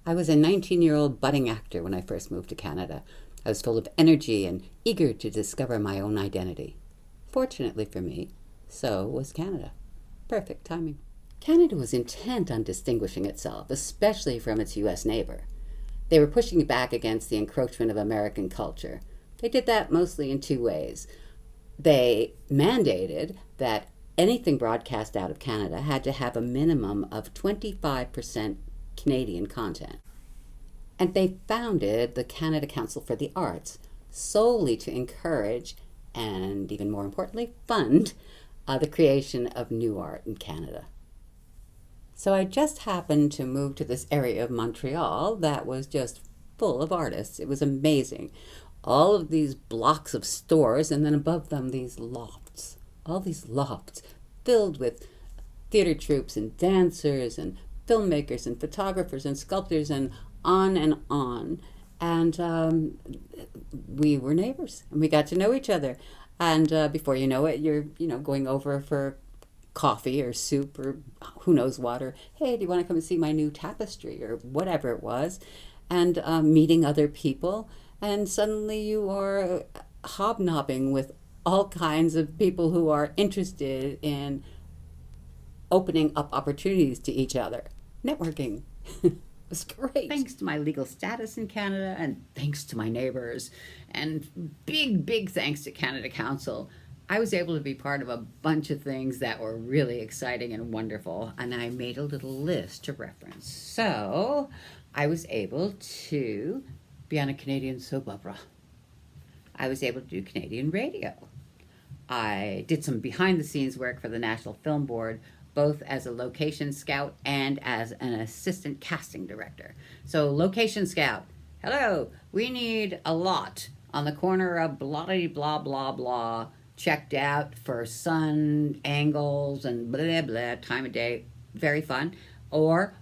I was a 19-year-old budding actor when I first moved to Canada. I was full of energy and eager to discover my own identity. Fortunately for me, so was Canada. Perfect timing. Canada was intent on distinguishing itself, especially from its U.S. neighbor. They were pushing back against the encroachment of American culture. They did that mostly in two ways. They mandated that anything broadcast out of Canada had to have a minimum of 25% Canadian content. And they founded the Canada Council for the Arts solely to encourage and, even more importantly, fund the creation of new art in Canada. So I just happened to move to this area of Montreal that was just full of artists. It was amazing. All of these blocks of stores, and then above them these lofts. All these lofts filled with theater troupes and dancers and filmmakers and photographers and sculptors and on and on. And we were neighbors, and we got to know each other. And before you know it, you're going over for coffee or soup or who knows what, or hey, do you want to come and see my new tapestry or whatever it was, and meeting other people. And suddenly you are hobnobbing with all kinds of people who are interested in opening up opportunities to each other. Networking. It was great. Thanks to my legal status in Canada, and thanks to my neighbors, and big thanks to Canada Council, I was able to be part of a bunch of things that were really exciting and wonderful, and I made a little list to reference. So I was able to be on a Canadian soap opera. I was able to do Canadian radio. I did some behind-the-scenes work for the National Film Board, both as a location scout and as an assistant casting director. So location scout, hello, we need a lot on the corner of blah blah blah blah, checked out for sun angles and blah blah, time of day, very fun. Or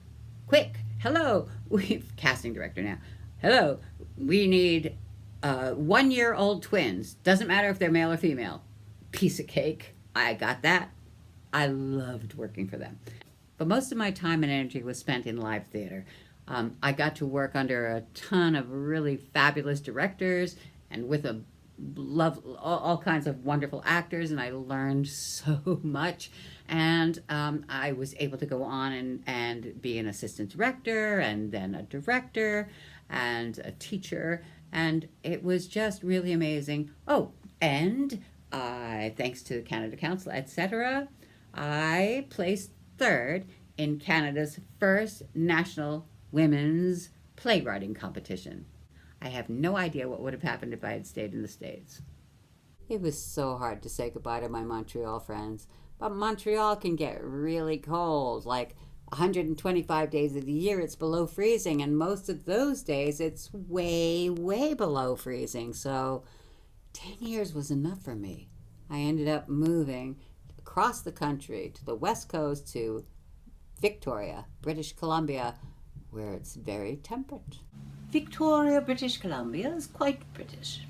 quick, hello, we've casting director now. Hello, we need 1-year-old twins. Doesn't matter if they're male or female. Piece of cake. I got that. I loved working for them. But most of my time and energy was spent in live theater. I got to work under a ton of really fabulous directors and with all kinds of wonderful actors, and I learned so much. And I was able to go on and be an assistant director and then a director and a teacher, and it was just really amazing. Oh, and thanks to Canada Council, etc., I placed third in Canada's first national women's playwriting competition. I have no idea what would have happened if I had stayed in the States. It was so hard to say goodbye to my Montreal friends, but Montreal can get really cold, like 125 days of the year it's below freezing, and most of those days it's way below freezing. So 10 years was enough for me. I ended up moving across the country to the west coast to Victoria, British Columbia, where it's very temperate. Victoria, British Columbia is quite British.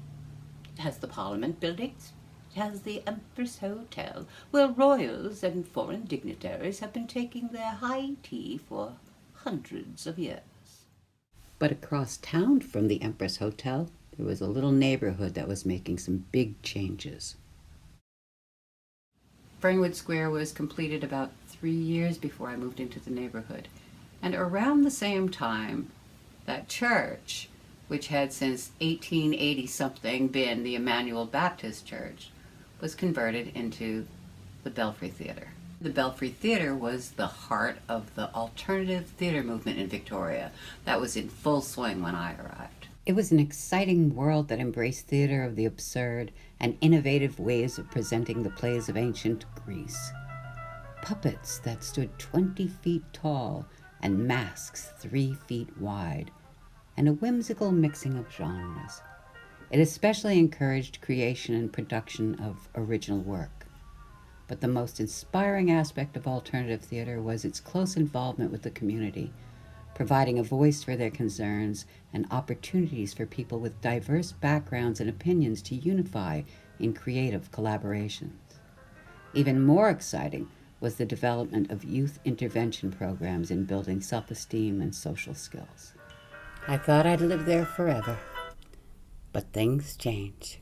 It has the Parliament buildings. It has the Empress Hotel, where royals and foreign dignitaries have been taking their high tea for hundreds of years. But across town from the Empress Hotel, there was a little neighborhood that was making some big changes. Fernwood Square was completed about 3 years before I moved into the neighborhood. And around the same time, that church, which had since 1880-something been the Emmanuel Baptist Church, was converted into the Belfry Theatre. The Belfry Theatre was the heart of the alternative theatre movement in Victoria that was in full swing when I arrived. It was an exciting world that embraced theatre of the absurd and innovative ways of presenting the plays of ancient Greece. Puppets that stood 20 feet tall and masks 3 feet wide, and a whimsical mixing of genres. It especially encouraged creation and production of original work. But the most inspiring aspect of alternative theater was its close involvement with the community, providing a voice for their concerns and opportunities for people with diverse backgrounds and opinions to unify in creative collaborations. Even more exciting was the development of youth intervention programs in building self-esteem and social skills. I thought I'd live there forever. But things change.